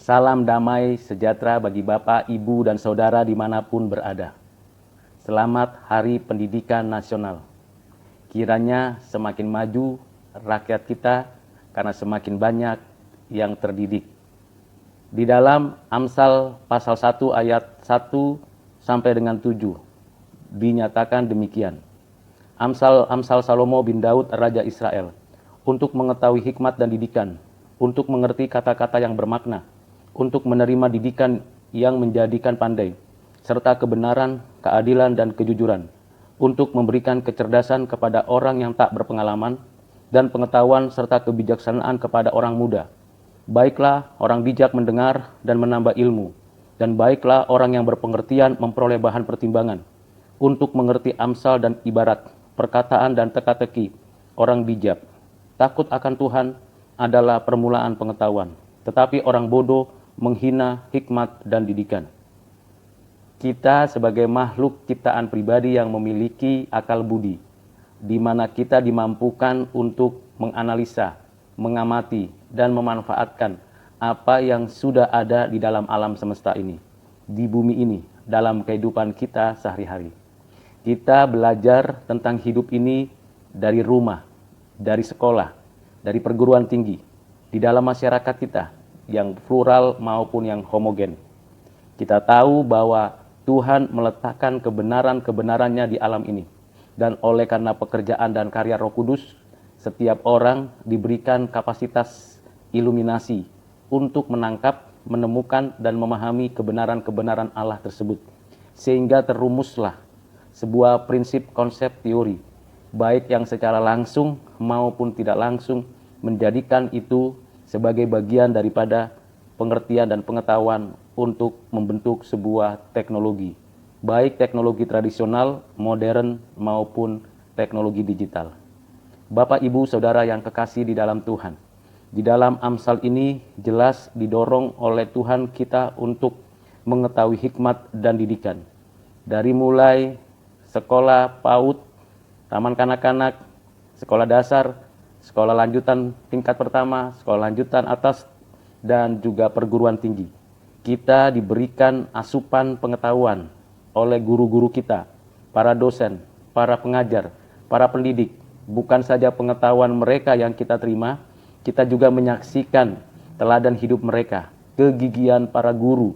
Salam damai sejahtera bagi Bapak, Ibu, dan Saudara dimanapun berada. Selamat Hari Pendidikan Nasional. Kiranya semakin maju rakyat kita karena semakin banyak yang terdidik. Di dalam Amsal pasal 1 ayat 1 sampai dengan 7 dinyatakan demikian. Amsal Salomo bin Daud Raja Israel, untuk mengetahui hikmat dan didikan, untuk mengerti kata-kata yang bermakna, untuk menerima didikan yang menjadikan pandai, serta kebenaran, keadilan, dan kejujuran, untuk memberikan kecerdasan kepada orang yang tak berpengalaman, dan pengetahuan serta kebijaksanaan kepada orang muda. Baiklah orang bijak mendengar dan menambah ilmu, dan baiklah orang yang berpengertian memperoleh bahan pertimbangan, untuk mengerti amsal dan ibarat, perkataan dan teka-teki orang bijak. Takut akan Tuhan adalah permulaan pengetahuan, tetapi orang bodoh menghina hikmat dan didikan. Kita sebagai makhluk ciptaan pribadi yang memiliki akal budi, di mana kita dimampukan untuk menganalisa, mengamati, dan memanfaatkan apa yang sudah ada di dalam alam semesta ini, di bumi ini, dalam kehidupan kita sehari-hari. Kita belajar tentang hidup ini dari rumah, dari sekolah, dari perguruan tinggi, di dalam masyarakat kita, yang plural maupun yang homogen. Kita tahu bahwa Tuhan meletakkan kebenaran-kebenarannya di alam ini. Dan oleh karena pekerjaan dan karya Roh Kudus, setiap orang diberikan kapasitas iluminasi untuk menangkap, menemukan, dan memahami kebenaran-kebenaran Allah tersebut. Sehingga terumuslah sebuah prinsip konsep teori, baik yang secara langsung maupun tidak langsung, menjadikan itu sebagai bagian daripada pengertian dan pengetahuan untuk membentuk sebuah teknologi, baik teknologi tradisional, modern, maupun teknologi digital. Bapak, Ibu, Saudara yang kekasih di dalam Tuhan, di dalam Amsal ini jelas didorong oleh Tuhan kita untuk mengetahui hikmat dan didikan. Dari mulai sekolah PAUD, taman kanak-kanak, sekolah dasar, sekolah lanjutan tingkat pertama, sekolah lanjutan atas, dan juga perguruan tinggi. Kita diberikan asupan pengetahuan oleh guru-guru kita, para dosen, para pengajar, para pendidik. Bukan saja pengetahuan mereka yang kita terima, kita juga menyaksikan teladan hidup mereka, kegigihan para guru,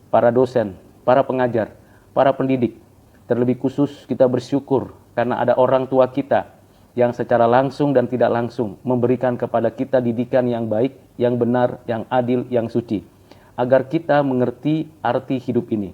para dosen, para pengajar, para pendidik. Terlebih khusus kita bersyukur karena ada orang tua kita yang secara langsung dan tidak langsung memberikan kepada kita didikan yang baik, yang benar, yang adil, yang suci, agar kita mengerti arti hidup ini.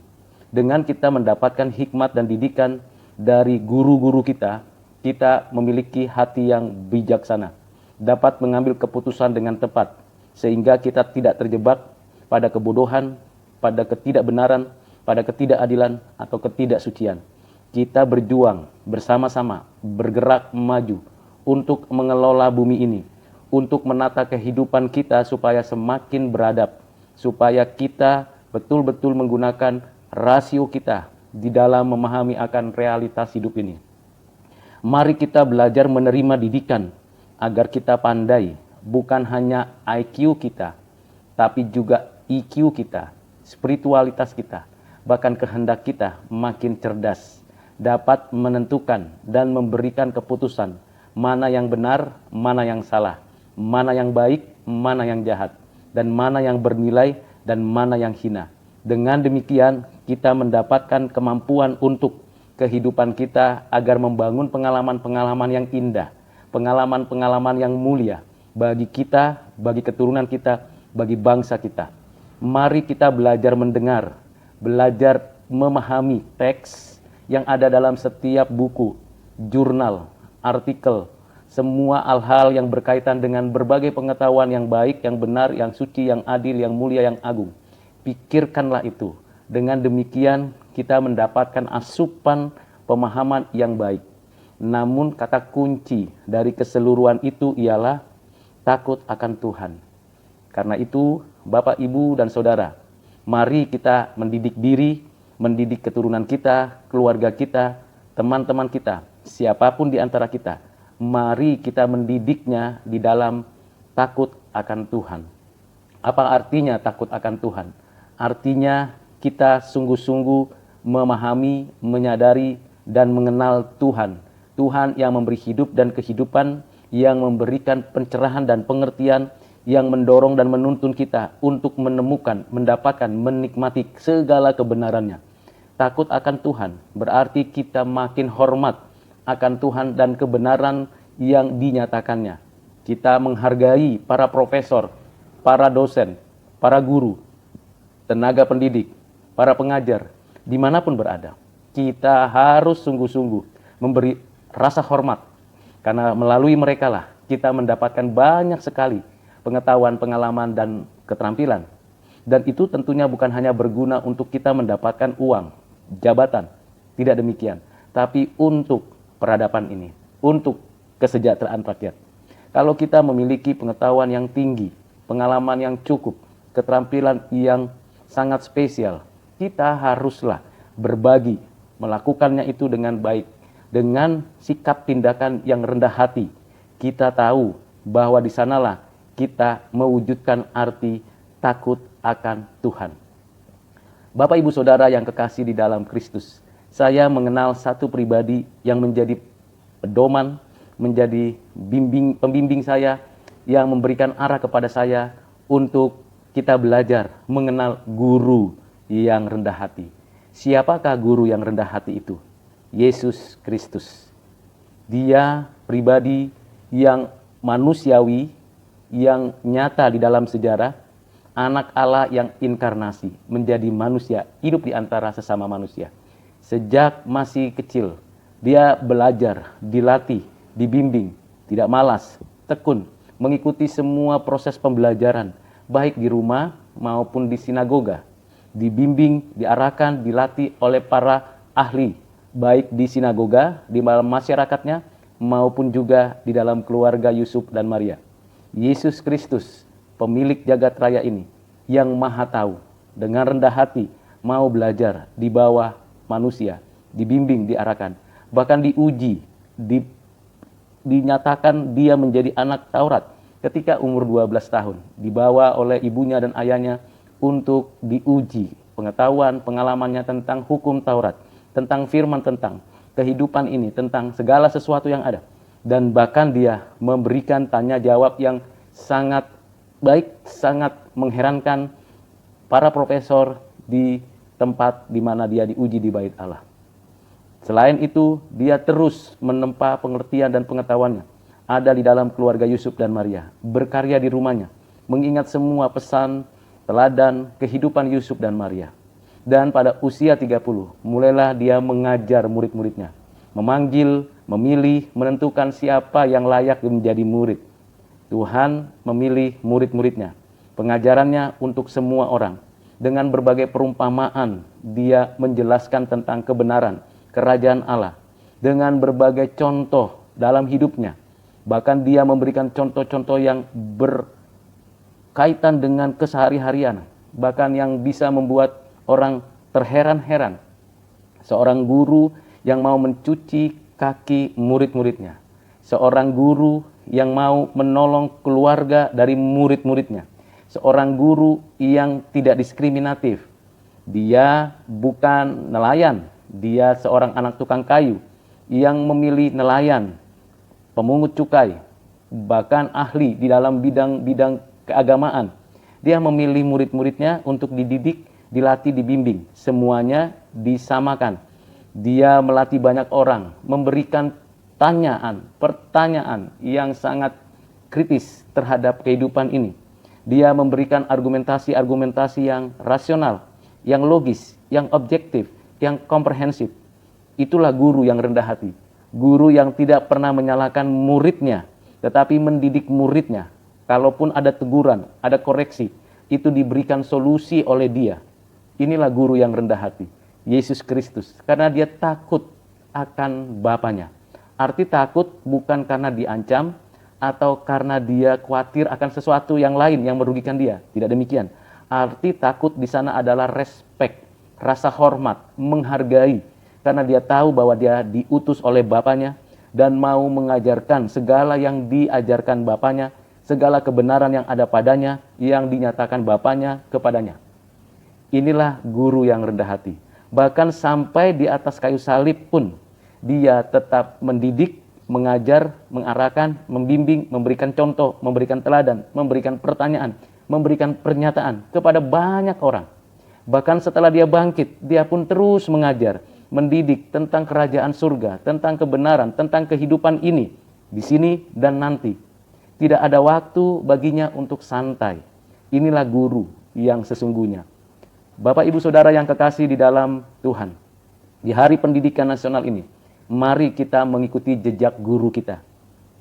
Dengan kita mendapatkan hikmat dan didikan dari guru-guru kita, kita memiliki hati yang bijaksana, dapat mengambil keputusan dengan tepat, sehingga kita tidak terjebak pada kebodohan, pada ketidakbenaran, pada ketidakadilan, atau ketidaksucian. Kita berjuang bersama-sama, bergerak maju untuk mengelola bumi ini, untuk menata kehidupan kita supaya semakin beradab, supaya kita betul-betul menggunakan rasio kita di dalam memahami akan realitas hidup ini. Mari kita belajar menerima didikan agar kita pandai, bukan hanya IQ kita, tapi juga EQ kita, spiritualitas kita, bahkan kehendak kita makin cerdas, dapat menentukan dan memberikan keputusan mana yang benar, mana yang salah, mana yang baik, mana yang jahat, dan mana yang bernilai dan mana yang hina. Dengan demikian kita mendapatkan kemampuan untuk kehidupan kita agar membangun pengalaman-pengalaman yang indah, pengalaman-pengalaman yang mulia bagi kita, bagi keturunan kita, bagi bangsa kita. Mari kita belajar mendengar, belajar memahami teks yang ada dalam setiap buku, jurnal, artikel, semua hal-hal yang berkaitan dengan berbagai pengetahuan yang baik, yang benar, yang suci, yang adil, yang mulia, yang agung. Pikirkanlah itu. Dengan demikian kita mendapatkan asupan pemahaman yang baik. Namun kata kunci dari keseluruhan itu ialah takut akan Tuhan. Karena itu, Bapak, Ibu, dan Saudara, mari kita mendidik diri, mendidik keturunan kita, keluarga kita, teman-teman kita, siapapun di antara kita. Mari kita mendidiknya di dalam takut akan Tuhan. Apa artinya takut akan Tuhan? Artinya kita sungguh-sungguh memahami, menyadari, dan mengenal Tuhan. Tuhan yang memberi hidup dan kehidupan, yang memberikan pencerahan dan pengertian, yang mendorong dan menuntun kita untuk menemukan, mendapatkan, menikmati segala kebenarannya. Takut akan Tuhan berarti kita makin hormat akan Tuhan dan kebenaran yang dinyatakannya. Kita menghargai para profesor, para dosen, para guru, tenaga pendidik, para pengajar, dimanapun berada. Kita harus sungguh-sungguh memberi rasa hormat, karena melalui mereka lah kita mendapatkan banyak sekali pengetahuan, pengalaman, dan keterampilan. Dan itu tentunya bukan hanya berguna untuk kita mendapatkan uang, jabatan, tidak demikian, tapi untuk peradaban ini, untuk kesejahteraan rakyat. Kalau kita memiliki pengetahuan yang tinggi, pengalaman yang cukup, keterampilan yang sangat spesial, kita haruslah berbagi, melakukannya itu dengan baik, dengan sikap tindakan yang rendah hati. Kita tahu bahwa di sanalah kita mewujudkan arti takut akan Tuhan. Bapak Ibu Saudara yang kekasih di dalam Kristus, saya mengenal satu pribadi yang menjadi pedoman, menjadi pembimbing saya, yang memberikan arah kepada saya untuk kita belajar mengenal guru yang rendah hati. Siapakah guru yang rendah hati itu? Yesus Kristus. Dia pribadi yang manusiawi, yang nyata di dalam sejarah, anak Allah yang inkarnasi, menjadi manusia, hidup di antara sesama manusia. Sejak masih kecil, dia belajar, dilatih, dibimbing, tidak malas, tekun, mengikuti semua proses pembelajaran, baik di rumah maupun di sinagoga. Dibimbing, diarahkan, dilatih oleh para ahli, baik di sinagoga, di dalam masyarakatnya, maupun juga di dalam keluarga Yusuf dan Maria. Yesus Kristus, pemilik jagat raya ini, yang maha tahu, dengan rendah hati, mau belajar di bawah manusia, dibimbing, diarahkan, bahkan diuji, dinyatakan dia menjadi anak Taurat ketika umur 12 tahun, dibawa oleh ibunya dan ayahnya untuk diuji pengetahuan, pengalamannya tentang hukum Taurat, tentang firman, tentang kehidupan ini, tentang segala sesuatu yang ada. Dan bahkan dia memberikan tanya jawab yang sangat baik, sangat mengherankan para profesor di tempat di mana dia diuji di Bait Allah. Selain itu, dia terus menempa pengertian dan pengetahuannya ada di dalam keluarga Yusuf dan Maria, berkarya di rumahnya, mengingat semua pesan, teladan, kehidupan Yusuf dan Maria. Dan pada usia 30, mulailah dia mengajar murid-muridnya, memanggil, memilih, menentukan siapa yang layak menjadi murid. Tuhan memilih murid-muridnya, pengajarannya untuk semua orang. Dengan berbagai perumpamaan, dia menjelaskan tentang kebenaran, kerajaan Allah. Dengan berbagai contoh dalam hidupnya, bahkan dia memberikan contoh-contoh yang berkaitan dengan kesehari-harian, bahkan yang bisa membuat orang terheran-heran. Seorang guru yang mau mencuci kaki murid-muridnya. Seorang guru yang mau menolong keluarga dari murid-muridnya. Seorang guru yang tidak diskriminatif. Dia bukan nelayan, dia seorang anak tukang kayu yang memilih nelayan, pemungut cukai, bahkan ahli di dalam bidang-bidang keagamaan. Dia memilih murid-muridnya untuk dididik, dilatih, dibimbing. Semuanya disamakan. Dia melatih banyak orang, memberikan pertanyaan yang sangat kritis terhadap kehidupan ini. Dia memberikan argumentasi-argumentasi yang rasional, yang logis, yang objektif, yang komprehensif. Itulah guru yang rendah hati. Guru yang tidak pernah menyalahkan muridnya, tetapi mendidik muridnya. Kalaupun ada teguran, ada koreksi, itu diberikan solusi oleh dia. Inilah guru yang rendah hati, Yesus Kristus. Karena dia takut akan Bapanya. Arti takut bukan karena diancam atau karena dia khawatir akan sesuatu yang lain yang merugikan dia. Tidak demikian. Arti takut di sana adalah respect, rasa hormat, menghargai. Karena dia tahu bahwa dia diutus oleh Bapanya dan mau mengajarkan segala yang diajarkan Bapanya segala kebenaran yang ada padanya, yang dinyatakan Bapanya kepadanya. Inilah guru yang rendah hati. Bahkan sampai di atas kayu salib pun, dia tetap mendidik, mengajar, mengarahkan, membimbing, memberikan contoh, memberikan teladan, memberikan pertanyaan, memberikan pernyataan kepada banyak orang. Bahkan setelah dia bangkit, dia pun terus mengajar, mendidik tentang kerajaan surga, tentang kebenaran, tentang kehidupan ini, di sini dan nanti. Tidak ada waktu baginya untuk santai. Inilah guru yang sesungguhnya. Bapak, Ibu, Saudara yang kekasih di dalam Tuhan, di Hari Pendidikan Nasional ini, mari kita mengikuti jejak guru kita,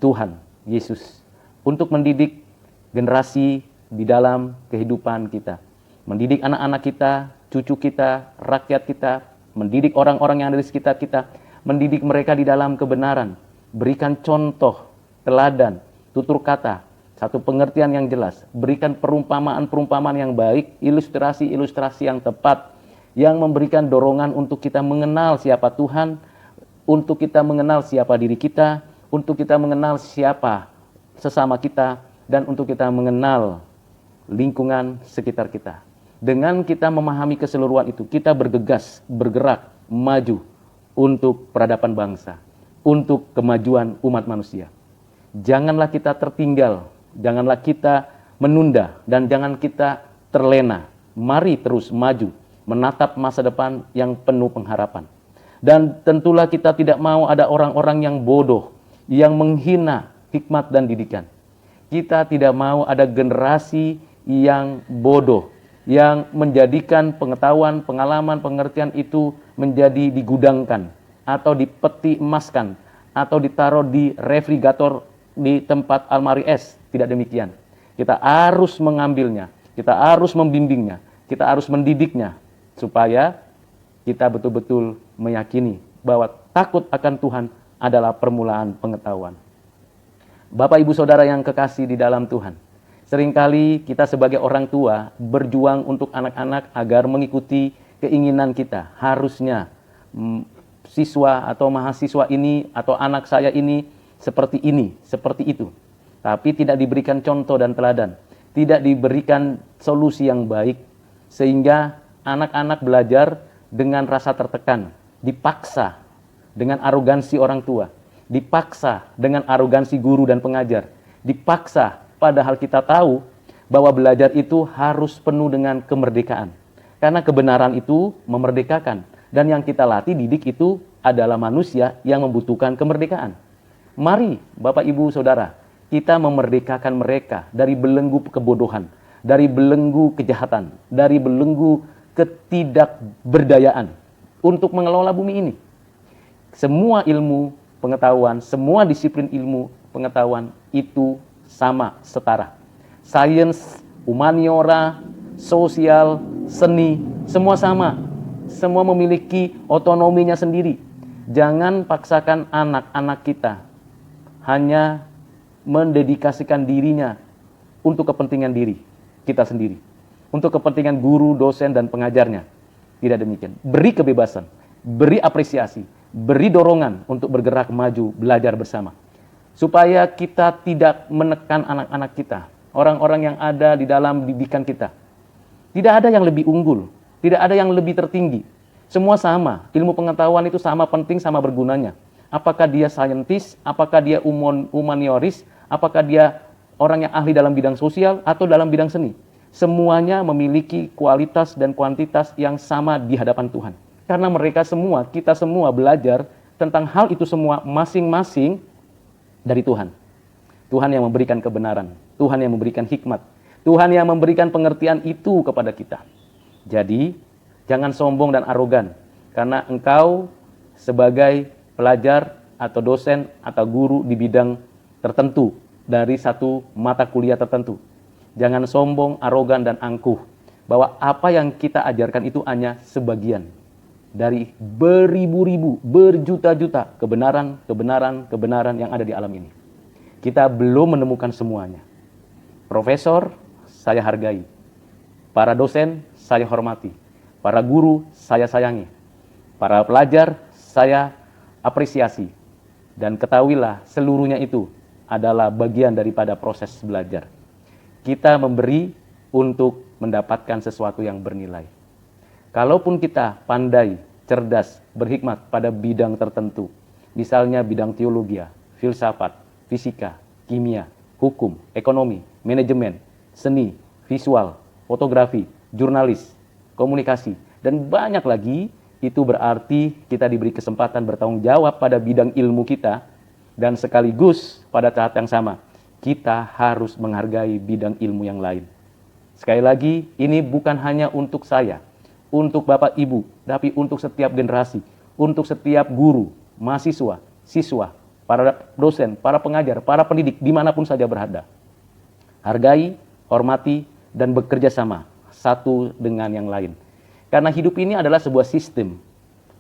Tuhan Yesus, untuk mendidik generasi di dalam kehidupan kita. Mendidik anak-anak kita, cucu kita, rakyat kita, mendidik orang-orang yang ada di sekitar kita, mendidik mereka di dalam kebenaran, berikan contoh, teladan, tutur kata, satu pengertian yang jelas, berikan perumpamaan-perumpamaan yang baik, ilustrasi-ilustrasi yang tepat, yang memberikan dorongan untuk kita mengenal siapa Tuhan, untuk kita mengenal siapa diri kita, untuk kita mengenal siapa sesama kita, dan untuk kita mengenal lingkungan sekitar kita. Dengan kita memahami keseluruhan itu, kita bergegas, bergerak, maju untuk peradaban bangsa, untuk kemajuan umat manusia. Janganlah kita tertinggal, janganlah kita menunda, dan jangan kita terlena. Mari terus maju, menatap masa depan yang penuh pengharapan. Dan tentulah kita tidak mau ada orang-orang yang bodoh, yang menghina hikmat dan didikan. Kita tidak mau ada generasi yang bodoh, yang menjadikan pengetahuan, pengalaman, pengertian itu menjadi digudangkan, atau dipeti emaskan, atau ditaruh di refrigerator di tempat almari es. Tidak demikian. Kita harus mengambilnya, kita harus membimbingnya, kita harus mendidiknya, supaya kita betul-betul meyakini bahwa takut akan Tuhan adalah permulaan pengetahuan. Bapak, Ibu, Saudara yang kekasih di dalam Tuhan, seringkali kita sebagai orang tua berjuang untuk anak-anak agar mengikuti keinginan kita. Harusnya siswa atau mahasiswa ini atau anak saya ini, seperti itu. Tapi tidak diberikan contoh dan teladan, tidak diberikan solusi yang baik, sehingga anak-anak belajar dengan rasa tertekan, dipaksa dengan arogansi orang tua, dipaksa dengan arogansi guru dan pengajar, dipaksa padahal kita tahu bahwa belajar itu harus penuh dengan kemerdekaan. Karena kebenaran itu memerdekakan, dan yang kita latih, didik itu adalah manusia yang membutuhkan kemerdekaan. Mari Bapak, Ibu, Saudara, kita memerdekakan mereka dari belenggu kebodohan, dari belenggu kejahatan, dari belenggu ketidakberdayaan untuk mengelola bumi ini. Semua ilmu pengetahuan, semua disiplin ilmu pengetahuan itu sama, setara. Sains, humaniora, sosial, seni, semua sama. Semua memiliki otonominya sendiri. Jangan paksakan anak-anak kita hanya mendedikasikan dirinya untuk kepentingan diri kita sendiri, untuk kepentingan guru, dosen, dan pengajarnya. Tidak demikian. Beri kebebasan, beri apresiasi, beri dorongan untuk bergerak maju, belajar bersama. Supaya kita tidak menekan anak-anak kita, orang-orang yang ada di dalam didikan kita. Tidak ada yang lebih unggul, tidak ada yang lebih tertinggi. Semua sama, ilmu pengetahuan itu sama penting, sama bergunanya. Apakah dia saintis, apakah dia humanioris, apakah dia orang yang ahli dalam bidang sosial atau dalam bidang seni. Semuanya memiliki kualitas dan kuantitas yang sama di hadapan Tuhan. Karena mereka semua, kita semua belajar tentang hal itu semua masing-masing dari Tuhan. Tuhan yang memberikan kebenaran, Tuhan yang memberikan hikmat, Tuhan yang memberikan pengertian itu kepada kita. Jadi, jangan sombong dan arogan, karena engkau sebagai pelajar atau dosen atau guru di bidang tertentu dari satu mata kuliah tertentu. Jangan sombong, arogan, dan angkuh bahwa apa yang kita ajarkan itu hanya sebagian dari beribu-ribu, berjuta-juta kebenaran yang ada di alam ini. Kita belum menemukan semuanya. Profesor, saya hargai. Para dosen, saya hormati. Para guru, saya sayangi. Para pelajar, saya apresiasi. Dan ketahuilah seluruhnya itu adalah bagian daripada proses belajar. Kita memberi untuk mendapatkan sesuatu yang bernilai. Kalaupun kita pandai, cerdas, berhikmat pada bidang tertentu, misalnya bidang teologi, filsafat, fisika, kimia, hukum, ekonomi, manajemen, seni, visual, fotografi, jurnalis, komunikasi, dan banyak lagi, itu berarti kita diberi kesempatan bertanggung jawab pada bidang ilmu kita, dan sekaligus pada saat yang sama, kita harus menghargai bidang ilmu yang lain. Sekali lagi, ini bukan hanya untuk saya, untuk Bapak Ibu, tapi untuk setiap generasi, untuk setiap guru, mahasiswa, siswa, para dosen, para pengajar, para pendidik, dimanapun saja berada. Hargai, hormati, dan bekerja sama satu dengan yang lain. Karena hidup ini adalah sebuah sistem.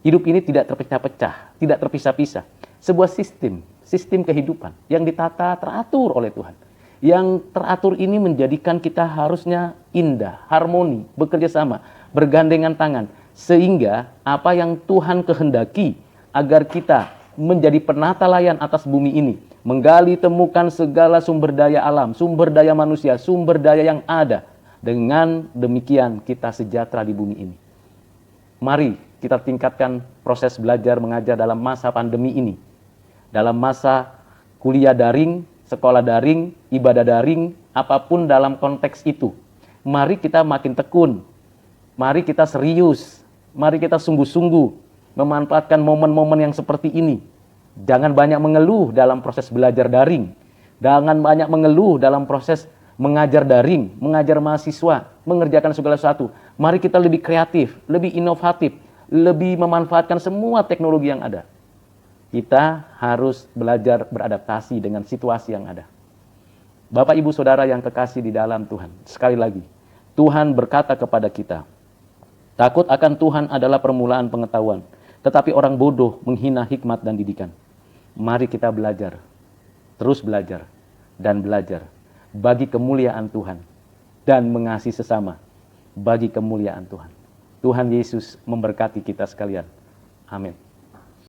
Hidup ini tidak terpecah-pecah, tidak terpisah-pisah. Sebuah sistem kehidupan yang ditata teratur oleh Tuhan. Yang teratur ini menjadikan kita harusnya indah, harmoni, bekerja sama, bergandengan tangan. Sehingga apa yang Tuhan kehendaki agar kita menjadi penata layan atas bumi ini, menggali temukan segala sumber daya alam, sumber daya manusia, sumber daya yang ada. Dengan demikian kita sejahtera di bumi ini. Mari kita tingkatkan proses belajar mengajar dalam masa pandemi ini. Dalam masa kuliah daring, sekolah daring, ibadah daring, apapun dalam konteks itu. Mari kita makin tekun. Mari kita serius. Mari kita sungguh-sungguh memanfaatkan momen-momen yang seperti ini. Jangan banyak mengeluh dalam proses belajar daring. Jangan banyak mengeluh dalam proses mengajar daring, mengajar mahasiswa, mengerjakan segala sesuatu. Mari kita lebih kreatif, lebih inovatif, lebih memanfaatkan semua teknologi yang ada. Kita harus belajar beradaptasi dengan situasi yang ada. Bapak, Ibu, Saudara yang kekasih di dalam Tuhan, sekali lagi, Tuhan berkata kepada kita, takut akan Tuhan adalah permulaan pengetahuan, tetapi orang bodoh menghina hikmat dan didikan. Mari kita belajar, terus belajar, dan belajar bagi kemuliaan Tuhan dan mengasihi sesama bagi kemuliaan Tuhan. Tuhan Yesus memberkati kita sekalian. Amin.